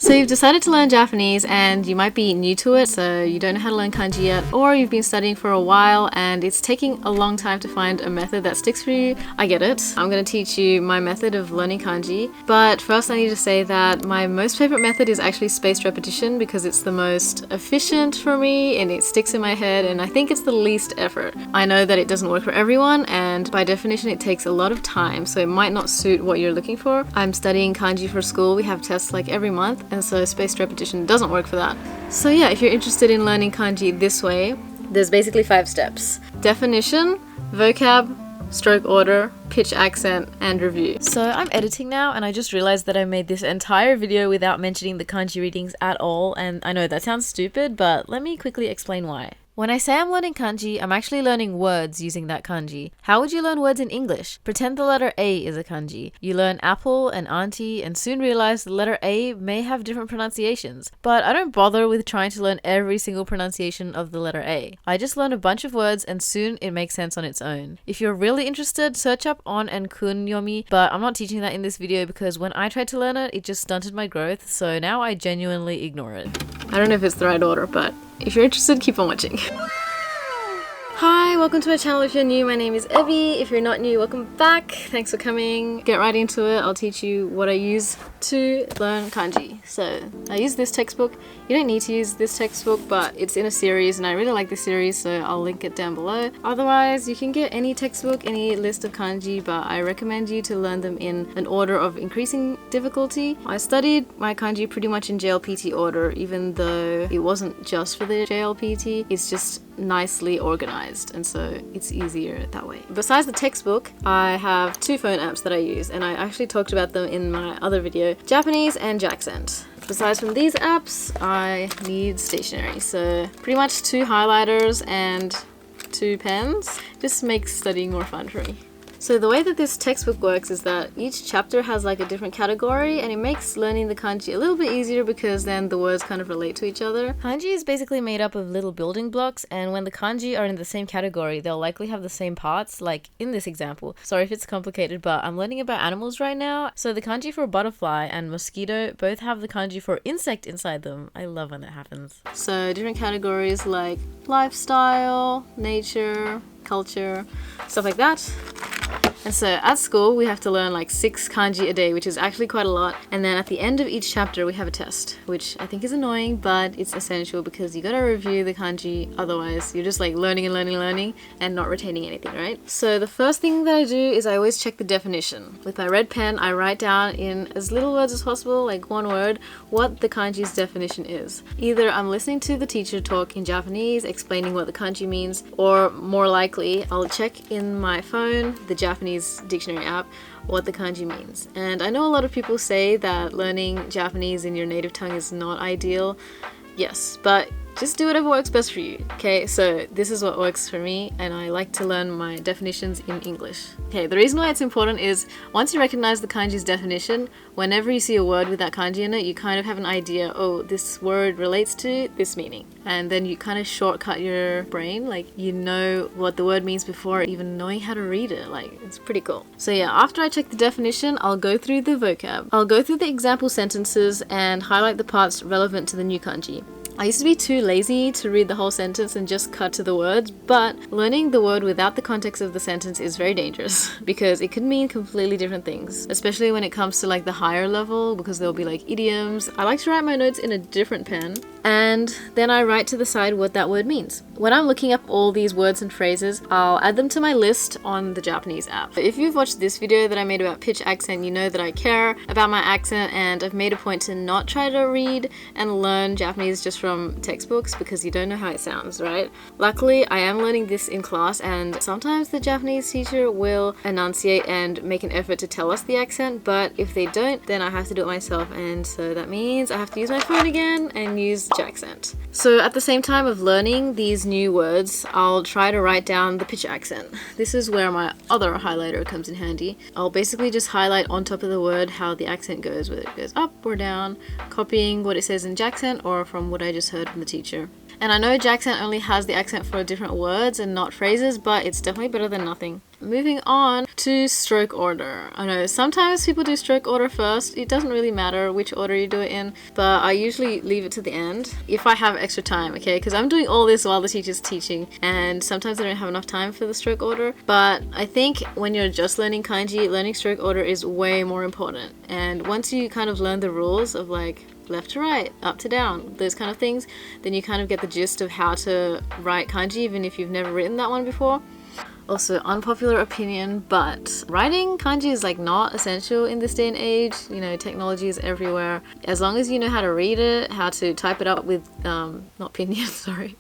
So you've decided to learn Japanese and you might be new to it, so you don't know how to learn kanji yet, or you've been studying for a while and it's taking a long time to find a method that sticks for you. I get it. I'm going to teach you my method of learning kanji, but first I need to say that my most favorite method is actually spaced repetition because it's the most efficient for me and it sticks in my head, and I think it's the least effort. I know that it doesn't work for everyone, and by definition it takes a lot of time, so it might not suit what you're looking for. I'm studying kanji for school. We have tests like every month, and so spaced repetition doesn't work for that. So yeah, if you're interested in learning kanji this way, there's basically 5 steps. Definition, vocab, stroke order, pitch accent, and review. So I'm editing now and I just realized that I made this entire video without mentioning the kanji readings at all, and I know that sounds stupid, but let me quickly explain why. When I say I'm learning kanji, I'm actually learning words using that kanji. How would you learn words in English? Pretend the letter A is a kanji. You learn apple and auntie and soon realize the letter A may have different pronunciations. But I don't bother with trying to learn every single pronunciation of the letter A. I just learn a bunch of words and soon it makes sense on its own. If you're really interested, search up on and kun yomi, but I'm not teaching that in this video because when I tried to learn it, it just stunted my growth, so now I genuinely ignore it. I don't know if it's the right order, but if you're interested, keep on watching. Hi, welcome to my channel. If you're new, my name is Evie. If you're not new, welcome back. Thanks for coming. Get right into it. I'll teach you what I use to learn kanji. So I use this textbook. You don't need to use this textbook, but it's in a series and I really like this series, so I'll link it down below. Otherwise, you can get any textbook, any list of kanji, but I recommend you to learn them in an order of increasing difficulty. I studied my kanji pretty much in JLPT order, even though it wasn't just for the JLPT. It's just nicely organized, and so it's easier that way. Besides the textbook, I have 2 phone apps that I use, and I actually talked about them in my other video, Japanese and Jaccent. Besides from these apps, I need stationery, so pretty much 2 highlighters and 2 pens. Just makes studying more fun for me. So the way that this textbook works is that each chapter has like a different category, and it makes learning the kanji a little bit easier because then the words kind of relate to each other. Kanji is basically made up of little building blocks, and when the kanji are in the same category, they'll likely have the same parts, like in this example. Sorry if it's complicated, but I'm learning about animals right now. So the kanji for butterfly and mosquito both have the kanji for insect inside them. I love when that happens. So different categories like lifestyle, nature, culture, stuff like that. And so at school we have to learn like 6 kanji a day, which is actually quite a lot. And then at the end of each chapter we have a test, which I think is annoying, but it's essential because you gotta review the kanji, otherwise you're just like learning and not retaining anything, right? So the first thing that I do is I always check the definition. With my red pen I write down in as little words as possible, like 1 word, what the kanji's definition is. Either I'm listening to the teacher talk in Japanese explaining what the kanji means, or more likely I'll check in my phone, the Japanese dictionary app, what the kanji means. And I know a lot of people say that learning Japanese in your native tongue is not ideal. Yes, but just do whatever works best for you, okay? So this is what works for me, and I like to learn my definitions in English. Okay, the reason why it's important is once you recognize the kanji's definition, whenever you see a word with that kanji in it, you kind of have an idea, oh, this word relates to this meaning. And then you kind of shortcut your brain, like you know what the word means before even knowing how to read it. Like, it's pretty cool. So yeah, after I check the definition, I'll go through the vocab. I'll go through the example sentences and highlight the parts relevant to the new kanji. I used to be too lazy to read the whole sentence and just cut to the words, but learning the word without the context of the sentence is very dangerous because it could mean completely different things, especially when it comes to like the higher level, because there'll be like idioms. I like to write my notes in a different pen, and then I write to the side what that word means. When I'm looking up all these words and phrases, I'll add them to my list on the Japanese app. If you've watched this video that I made about pitch accent, you know that I care about my accent, and I've made a point to not try to read and learn Japanese just from textbooks because you don't know how it sounds, right? Luckily, I am learning this in class, and sometimes the Japanese teacher will enunciate and make an effort to tell us the accent, but if they don't, then I have to do it myself, and so that means I have to use my phone again and use Jaccent. So at the same time of learning these new words, I'll try to write down the pitch accent. This is where my other highlighter comes in handy. I'll basically just highlight on top of the word how the accent goes, whether it goes up or down, copying what it says in Jaccent or from what I just heard from the teacher. And I know Jaccent only has the accent for different words and not phrases, but it's definitely better than nothing. Moving on to stroke order. I know sometimes people do stroke order first. It doesn't really matter which order you do it in, but I usually leave it to the end if I have extra time, okay? Because I'm doing all this while the teacher's teaching, and sometimes I don't have enough time for the stroke order. But I think when you're just learning kanji, learning stroke order is way more important. And once you kind of learn the rules of like left to right, up to down, those kind of things, then you kind of get the gist of how to write kanji even if you've never written that one before. Also, unpopular opinion, but writing kanji is like not essential in this day and age. You know, technology is everywhere. As long as you know how to read it, how to type it up with, not pinyin, sorry,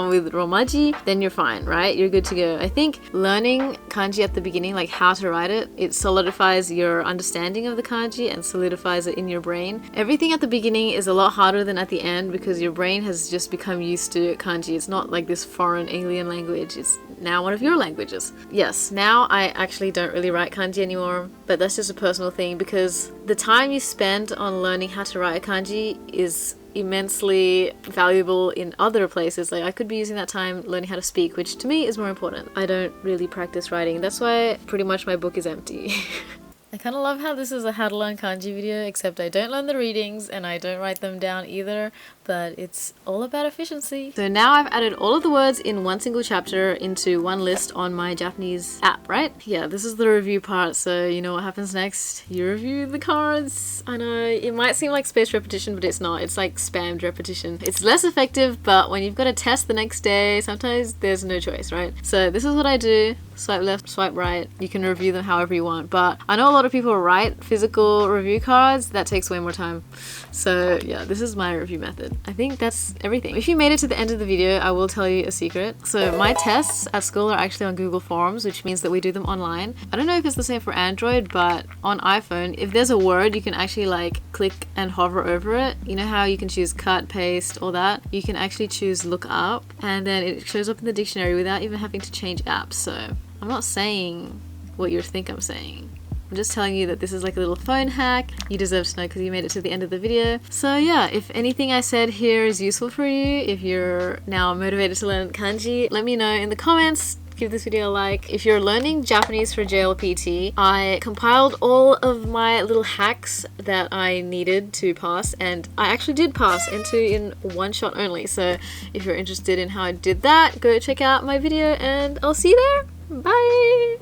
with romaji, then you're fine, right? You're good to go. I think learning kanji at the beginning, like how to write it, it solidifies your understanding of the kanji and solidifies it in your brain. Everything at the beginning is a lot harder than at the end because your brain has just become used to kanji. It's not like this foreign alien language. It's now one of your languages. Yes, now I actually don't really write kanji anymore, but that's just a personal thing because the time you spend on learning how to write a kanji is immensely valuable in other places. Like I could be using that time learning how to speak, which to me is more important. I don't really practice writing. That's why pretty much my book is empty. I kind of love how this is a how to learn kanji video, except I don't learn the readings and I don't write them down either, but it's all about efficiency. So now I've added all of the words in one single chapter into one list on my Japanese app, right? Yeah, this is the review part, so you know what happens next? You review the cards. I know, it might seem like spaced repetition, but it's not. It's like spammed repetition. It's less effective, but when you've got a test the next day, sometimes there's no choice, right? So this is what I do. Swipe left, swipe right. You can review them however you want, but I know a lot of people write physical review cards. That takes way more time. So yeah, this is my review method. I think that's everything. If you made it to the end of the video, I will tell you a secret. So my tests at school are actually on Google Forms, which means that we do them online. I don't know if it's the same for Android, but on iPhone, if there's a word, you can actually like click and hover over it. You know how you can choose cut, paste, all that? You can actually choose look up, and then it shows up in the dictionary without even having to change apps. So I'm not saying what you think I'm saying. I'm just telling you that this is like a little phone hack. You deserve to know because you made it to the end of the video. So yeah, if anything I said here is useful for you, if you're now motivated to learn kanji, let me know in the comments. Give this video a like. If you're learning Japanese for JLPT, I compiled all of my little hacks that I needed to pass, and I actually did pass in one shot only. So if you're interested in how I did that, go check out my video and I'll see you there. Bye!